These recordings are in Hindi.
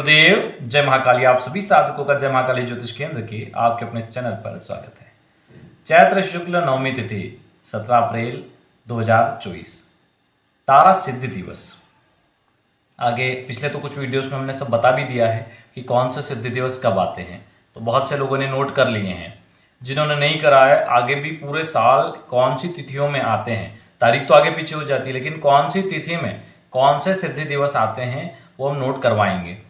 गुरुदेव, जय महाकाली। आप सभी साधकों का जय महाकाली ज्योतिष केंद्र के आपके अपने चैनल पर स्वागत है। चैत्र शुक्ल नवमी तिथि 17 अप्रैल 2024, तारा सिद्धि दिवस। आगे पिछले तो कुछ वीडियोस में हमने सब बता भी दिया है कि कौन से सिद्धि दिवस कब आते हैं, तो बहुत से लोगों ने नोट कर लिए हैं। जिन्होंने नहीं करा है, आगे भी पूरे साल कौन सी तिथियों में आते हैं, तारीख तो आगे पीछे हो जाती है, लेकिन कौन सी तिथि में कौन से सिद्धि दिवस आते हैं वो हम नोट करवाएंगे।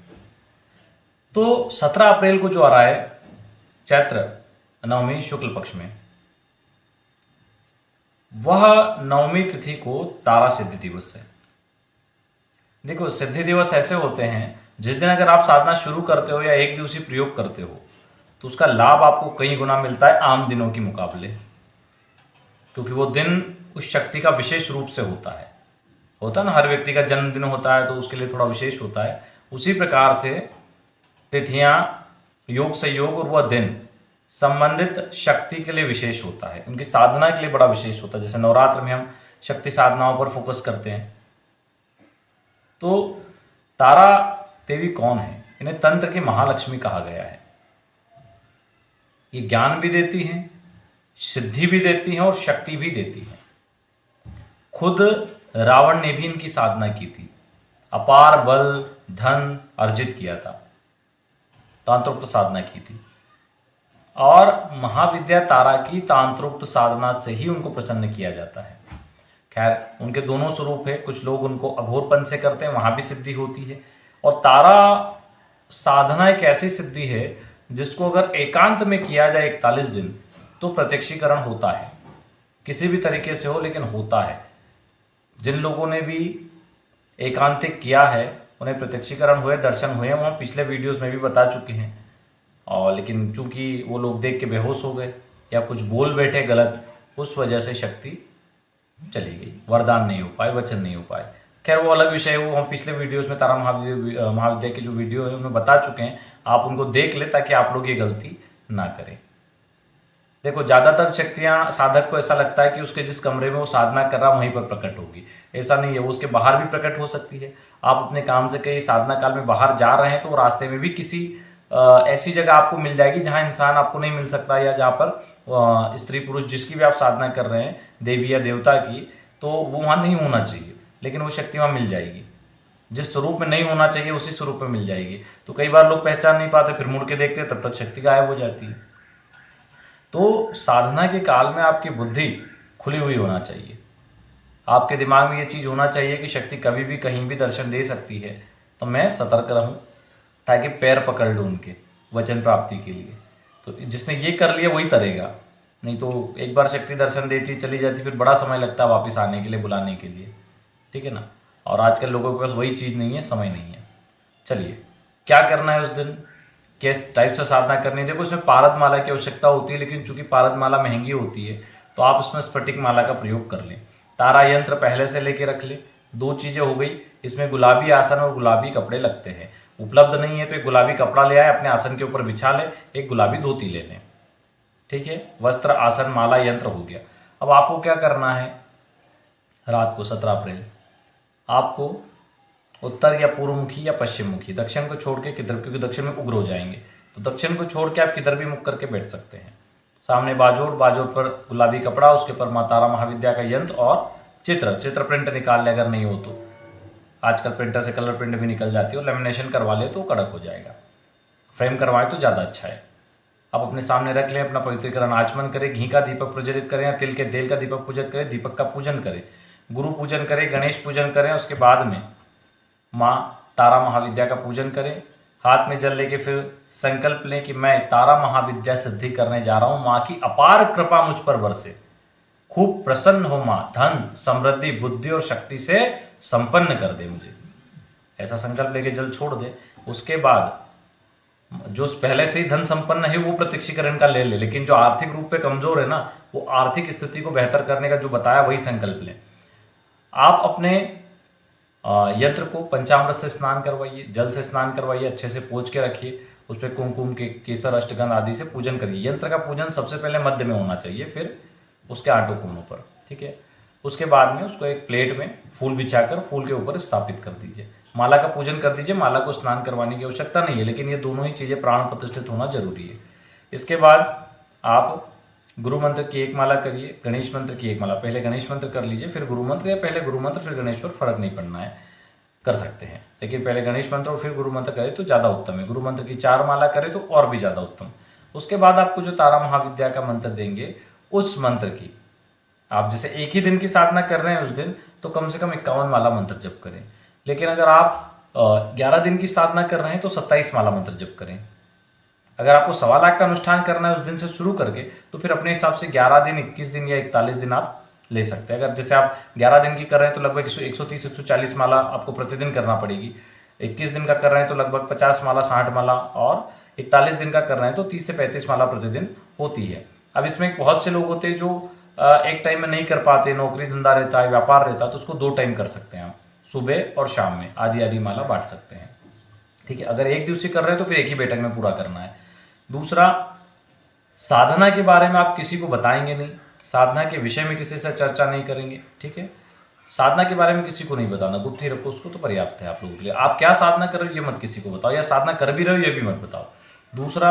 तो 17 अप्रैल को जो आ रहा है चैत्र नवमी शुक्ल पक्ष में, वह नवमी तिथि को तारा सिद्धि दिवस है। देखो, सिद्धि दिवस ऐसे होते हैं जिस दिन अगर आप साधना शुरू करते हो या एक दिवसीय प्रयोग करते हो तो उसका लाभ आपको कई गुना मिलता है आम दिनों के मुकाबले, क्योंकि वो दिन उस शक्ति का विशेष रूप से होता है ना। हर व्यक्ति का जन्मदिन होता है तो उसके लिए थोड़ा विशेष होता है। उसी प्रकार से तिथियां योग से योग और वह दिन संबंधित शक्ति के लिए विशेष होता है, उनकी साधना के लिए बड़ा विशेष होता है। जैसे नवरात्र में हम शक्ति साधनाओं पर फोकस करते हैं। तो तारा देवी कौन है? इन्हें तंत्र की महालक्ष्मी कहा गया है। ये ज्ञान भी देती हैं, सिद्धि भी देती हैं और शक्ति भी देती हैं। खुद रावण ने भी इनकी साधना की थी, अपार बल धन अर्जित किया था, तांत्रोक्त साधना की थी, और महाविद्या तारा की तांत्रोक्त साधना से ही उनको प्रसन्न किया जाता है। खैर, उनके दोनों स्वरूप है। कुछ लोग उनको अघोरपन से करते हैं, वहां भी सिद्धि होती है। और तारा साधना एक ऐसी सिद्धि है जिसको अगर एकांत में किया जाए 41 दिन तो प्रत्यक्षीकरण होता है, किसी भी तरीके से हो लेकिन होता है। जिन लोगों ने भी एकांतिक किया है उन्हें प्रत्यक्षीकरण हुए, दर्शन हुए, वहाँ पिछले वीडियोस में भी बता चुके हैं। और लेकिन चूंकि वो लोग देख के बेहोश हो गए या कुछ बोल बैठे गलत, उस वजह से शक्ति चली गई, वरदान नहीं हो पाए, वचन नहीं हो पाए। खैर, वो अलग विषय है, वो हम पिछले वीडियोस में तारा महाविद्या के जो वीडियो है उनमें बता चुके हैं। आप उनको देख ले ताकि आप लोग ये गलती ना करें। देखो, ज़्यादातर शक्तियाँ साधक को ऐसा लगता है कि उसके जिस कमरे में वो साधना कर रहा वहीं पर प्रकट होगी। ऐसा नहीं है, वो उसके बाहर भी प्रकट हो सकती है। आप अपने काम से कहीं साधना काल में बाहर जा रहे हैं तो रास्ते में भी किसी ऐसी जगह आपको मिल जाएगी जहाँ इंसान आपको नहीं मिल सकता, या जहाँ पर स्त्री पुरुष जिसकी भी आप साधना कर रहे हैं, देवी या देवता की, तो वो वहाँ नहीं होना चाहिए, लेकिन वो शक्ति वहाँ मिल जाएगी। जिस स्वरूप में नहीं होना चाहिए उसी स्वरूप में मिल जाएगी। तो कई बार लोग पहचान नहीं पाते, फिर मुड़ के देखते तब तक शक्ति गायब हो जाती है। तो साधना के काल में आपकी बुद्धि खुली हुई होना चाहिए। आपके दिमाग में ये चीज़ होना चाहिए कि शक्ति कभी भी कहीं भी दर्शन दे सकती है, तो मैं सतर्क रहूं ताकि पैर पकड़ लूँ उनके वचन प्राप्ति के लिए। तो जिसने ये कर लिया वही तरेगा, नहीं तो एक बार शक्ति दर्शन देती चली जाती, फिर बड़ा समय लगता है वापस आने के लिए, बुलाने के लिए, ठीक है ना। और आजकल लोगों के पास वही चीज़ नहीं है, समय नहीं है। चलिए, क्या करना है उस दिन, किस टाइप से साधना करनी है। देखो, इसमें पारद माला की आवश्यकता होती है, लेकिन चूंकि पारद माला महंगी होती है तो आप उसमें स्फटिक माला का प्रयोग कर लें। तारा यंत्र पहले से लेके रख लें। दो चीज़ें हो गई, इसमें गुलाबी आसन और गुलाबी कपड़े लगते हैं। उपलब्ध नहीं है तो एक गुलाबी कपड़ा ले आए, अपने आसन के ऊपर बिछा लें, एक गुलाबी धोती ले लें, ठीक है। वस्त्र आसन माला यंत्र हो गया। अब आपको क्या करना है, रात को 17 अप्रैल आपको उत्तर या पूर्व मुखी या पश्चिम मुखी, दक्षिण को छोड़ के किधर, क्योंकि दक्षिण में उग्र हो जाएंगे, तो दक्षिण को छोड़ के आप किधर भी मुख करके बैठ सकते हैं। सामने बाजोड़, बाजोड़ पर गुलाबी कपड़ा, उसके पर माँ तारा महाविद्या का यंत्र और चित्र प्रिंट निकाल ले अगर नहीं हो तो। आजकल प्रिंटर से कलर प्रिंट भी निकल जाती है, और लेमिनेशन करवा ले तो कड़क हो जाएगा। फ्रेम करवाएं तो ज़्यादा अच्छा है। आप अपने सामने रख लें, अपना पवित्रीकरण आचमन करें, घी का दीपक प्रज्वलित करें या तिल के तेल का दीपक पूजन करें, दीपक का पूजन करें, गुरु पूजन करें, गणेश पूजन करें। उसके बाद में माँ तारा महाविद्या का पूजन करें। हाथ में जल लेके फिर संकल्प लें कि मैं तारा महाविद्या सिद्धि करने जा रहा हूँ। माँ की अपार कृपा मुझ पर बरसे, खूब प्रसन्न हो माँ, धन समृद्धि बुद्धि और शक्ति से संपन्न कर दे मुझे। ऐसा संकल्प लेके जल छोड़ दे। उसके बाद जो पहले से ही धन संपन्न है वो प्रत्यक्षीकरण का ले ले, लेकिन जो आर्थिक रूप पे कमजोर है ना, वो आर्थिक स्थिति को बेहतर करने का जो बताया वही संकल्प लें। आप अपने यंत्र को पंचामृत से स्नान करवाइए, जल से स्नान करवाइए, अच्छे से पोंछ के रखिए, उस पर कुमकुम के केसर अष्टगंध आदि से पूजन करिए। यंत्र का पूजन सबसे पहले मध्य में होना चाहिए, फिर उसके आठों कोनों पर, ठीक है। उसके बाद में उसको एक प्लेट में फूल बिछाकर फूल के ऊपर स्थापित कर दीजिए। माला का पूजन कर दीजिए, माला को स्नान करवाने की आवश्यकता नहीं है, लेकिन ये दोनों ही चीज़ें प्राण प्रतिष्ठित होना जरूरी है। इसके बाद आप गुरु मंत्र की एक माला करिए, गणेश मंत्र की एक माला, पहले गणेश मंत्र कर लीजिए फिर गुरु मंत्र, या पहले गुरु मंत्र फिर गणेश्वर, फर्क नहीं पड़ना है, कर सकते हैं, लेकिन पहले गणेश मंत्र और फिर गुरु मंत्र करें तो ज़्यादा उत्तम है। गुरु मंत्र की 4 माला करें तो और भी ज़्यादा उत्तम। उसके बाद आपको जो तारा महाविद्या का मंत्र देंगे, उस मंत्र की आप जैसे एक ही दिन की साधना कर रहे हैं उस दिन, तो कम से कम 51 माला मंत्र जप करें। लेकिन अगर आप 11 दिन की साधना कर रहे हैं तो 27 माला मंत्र जप करें। अगर आपको 1.25 लाख का अनुष्ठान करना है उस दिन से शुरू करके, तो फिर अपने हिसाब से 11 दिन, 21 दिन या 41 दिन आप ले सकते हैं। अगर जैसे आप 11 दिन की कर रहे हैं तो लगभग 130-140 माला आपको प्रतिदिन करना पड़ेगी। 21 दिन का कर रहे हैं तो लगभग 50 माला, 60 माला, और 41 दिन का कर रहे हैं तो 30 से 35 माला प्रतिदिन होती है। अब इसमें बहुत से लोग होते हैं जो एक टाइम में नहीं कर पाते, नौकरी धंधा रहता है, व्यापार रहता है, तो उसको 2 टाइम कर सकते हैं आप, सुबह और शाम में आधी आधी माला बांट सकते हैं। ठीक है, अगर एक दिवसीय कर रहे हैं तो फिर एक ही बैठक में पूरा करना है। दूसरा, साधना के बारे में आप किसी को बताएंगे नहीं, साधना के विषय में किसी से चर्चा नहीं करेंगे। ठीक है, साधना के बारे में किसी को नहीं बताना, गुप्त ही रखो उसको, तो पर्याप्त है आप लोगों के लिए। आप क्या साधना कर रहे हो ये मत किसी को बताओ, या साधना कर भी रहे हो ये भी मत बताओ। दूसरा,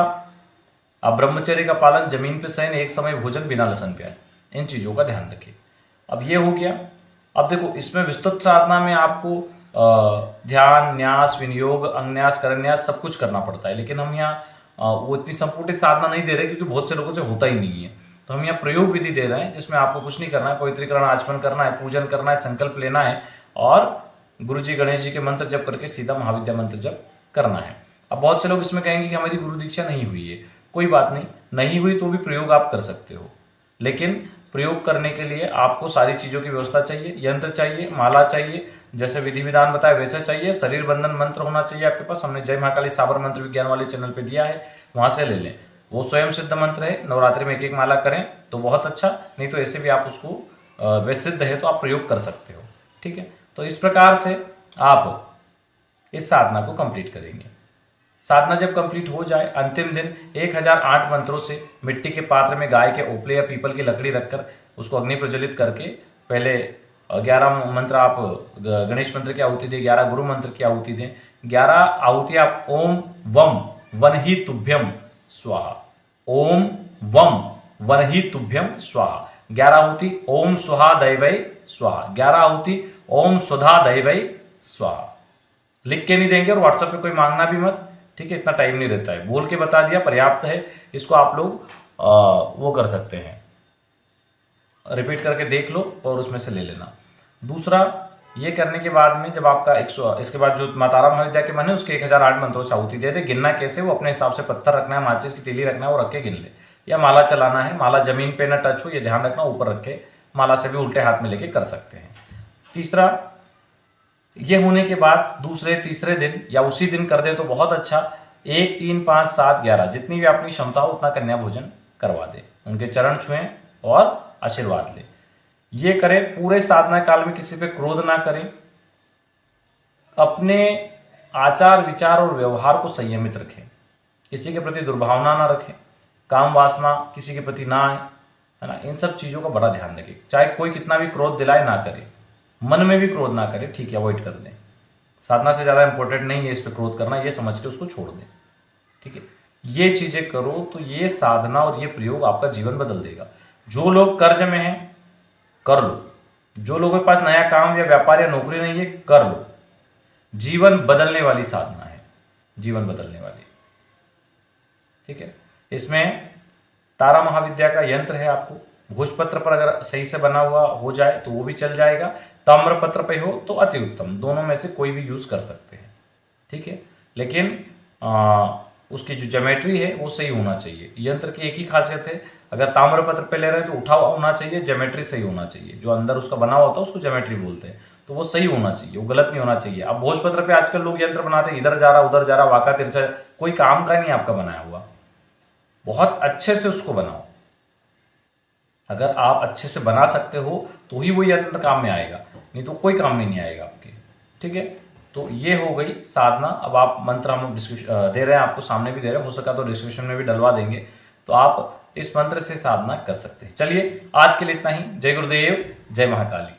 आप ब्रह्मचर्य का पालन, जमीन पर शयन, एक समय भोजन, बिना लहसुन प्याज, इन चीज़ों का ध्यान रखिए। अब ये हो गया। अब देखो, इसमें विस्तृत साधना में आपको ध्यान, न्यास, विनियोग, अंगन्यास, करन्यास सब कुछ करना पड़ता है, लेकिन हम यहाँ वो इतनी संपूर्ण साधना नहीं दे रहे क्योंकि बहुत से लोगों से होता ही नहीं है। तो हम यहाँ प्रयोग विधि दे रहे हैं जिसमें आपको कुछ नहीं करना है, पवित्रीकरण आचमन करना है, पूजन करना है, संकल्प लेना है, और गुरु जी गणेश जी के मंत्र जप करके सीधा महाविद्या मंत्र जप करना है। अब बहुत से लोग इसमें कहेंगे कि हमारी गुरु दीक्षा नहीं हुई है। कोई बात नहीं, नहीं हुई तो भी प्रयोग आप कर सकते हो, लेकिन प्रयोग करने के लिए आपको सारी चीज़ों की व्यवस्था चाहिए, यंत्र चाहिए, माला चाहिए, जैसे विधि विधान बताया वैसे चाहिए, शरीर बंधन मंत्र होना चाहिए आपके पास। हमने जय महाकाली साबर मंत्र विज्ञान वाले चैनल पे दिया है, वहां से ले लें, वो स्वयं सिद्ध मंत्र है। नवरात्रि में एक एक माला करें तो बहुत अच्छा, नहीं तो ऐसे भी आप उसको वैसिद्ध है तो आप प्रयोग कर सकते हो। ठीक है, तो इस प्रकार से आप इस साधना को कंप्लीट करेंगे। साधना जब कंप्लीट हो जाए, अंतिम दिन 1008 मंत्रों से मिट्टी के पात्र में गाय के ओपले या पीपल की लकड़ी रखकर उसको अग्नि प्रज्वलित करके, पहले 11 मंत्र आप गणेश मंत्र की आहुति दें, 11 गुरु मंत्र की आहुति दें। 11 आहुति आप ओम वम वनहि तुभ्यम स्वाहा, ओम वम वनहि तुभ्यम स्वाहा। 11 आहुति ओम सुहा दैवै स्वाहा, 11 आहुति ओम सुधा दैवै स्वाहा। लिख के नहीं देंगे और व्हाट्सएप पे कोई मांगना भी मत। ठीक है, इतना टाइम नहीं रहता है, बोल के बता दिया पर्याप्त है। इसको आप लोग वो कर सकते हैं, रिपीट करके देख लो और उसमें से ले लेना। दूसरा, ये करने के बाद में जब आपका इसके बाद जो मातारा महाविद्या के मन है उसके 1008 मंत्रों से आहुति दे दे। गिनना कैसे, वो अपने हिसाब से पत्थर रखना है, माचिस की तीली रखना है, वो रख के गिन ले, या माला चलाना है, माला जमीन पे ना टच हो ये ध्यान रखना, ऊपर रखे, माला से भी उल्टे हाथ में लेके कर सकते हैं। तीसरा, ये होने के बाद दूसरे तीसरे दिन या उसी दिन कर दे तो बहुत अच्छा। 1, 3, 5, 7, 11 जितनी भी अपनी क्षमता हो उतना कन्या भोजन करवा दे, उनके चरण छुएं और आशीर्वाद ले। ये करें। पूरे साधना काल में किसी पे क्रोध ना करें, अपने आचार विचार और व्यवहार को संयमित रखें, किसी के प्रति दुर्भावना ना रखें, काम वासना किसी के प्रति ना आए, है ना। इन सब चीज़ों का बड़ा ध्यान रखें। चाहे कोई कितना भी क्रोध दिलाए ना करे, मन में भी क्रोध ना करे, ठीक है, अवॉइड कर दें। साधना से ज़्यादा इंपॉर्टेंट नहीं है इस पर क्रोध करना, ये समझ के उसको छोड़ दें। ठीक है, ये चीज़ें करो तो ये साधना और ये प्रयोग आपका जीवन बदल देगा। जो लोग कर्ज में हैं कर लो, जो लोगों के पास नया काम या व्यापार या नौकरी नहीं है कर लो। जीवन बदलने वाली साधना है, जीवन बदलने वाली। ठीक है, इसमें तारा महाविद्या का यंत्र है, आपको भोजपत्र पर अगर सही से बना हुआ हो जाए तो वो भी चल जाएगा, ताम्रपत्र पे हो तो अति उत्तम, दोनों में से कोई भी यूज कर सकते हैं। ठीक है, लेकिन उसकी जो ज्योमेट्री है वो सही होना चाहिए। यंत्र की एक ही खासियत है, अगर ताम्रपत्र पे ले रहे हैं तो उठा हुआ होना चाहिए, ज्योमेट्री सही होना चाहिए, जो अंदर उसका बना हुआ होता है उसको ज्योमेट्री बोलते हैं, तो वो सही होना चाहिए, वो गलत नहीं होना चाहिए। अब भोजपत्र पे आजकल लोग यंत्र बनाते हैं, इधर जा रहा उधर जा रहा, वाका तिरछा, कोई काम का नहीं आपका बनाया हुआ। बहुत अच्छे से उसको बनाओ, अगर आप अच्छे से बना सकते हो तो ही वो यंत्र काम में आएगा, नहीं तो कोई काम में नहीं आएगा आपके। ठीक है, तो ये हो गई साधना। अब आप मंत्र हम दे रहे हैं, आपको सामने भी दे रहे हैं, हो सका तो डिस्क्रिप्शन में भी डलवा देंगे, तो आप इस मंत्र से साधना कर सकते हैं। चलिए आज के लिए इतना ही। जय गुरुदेव, जय महाकाली।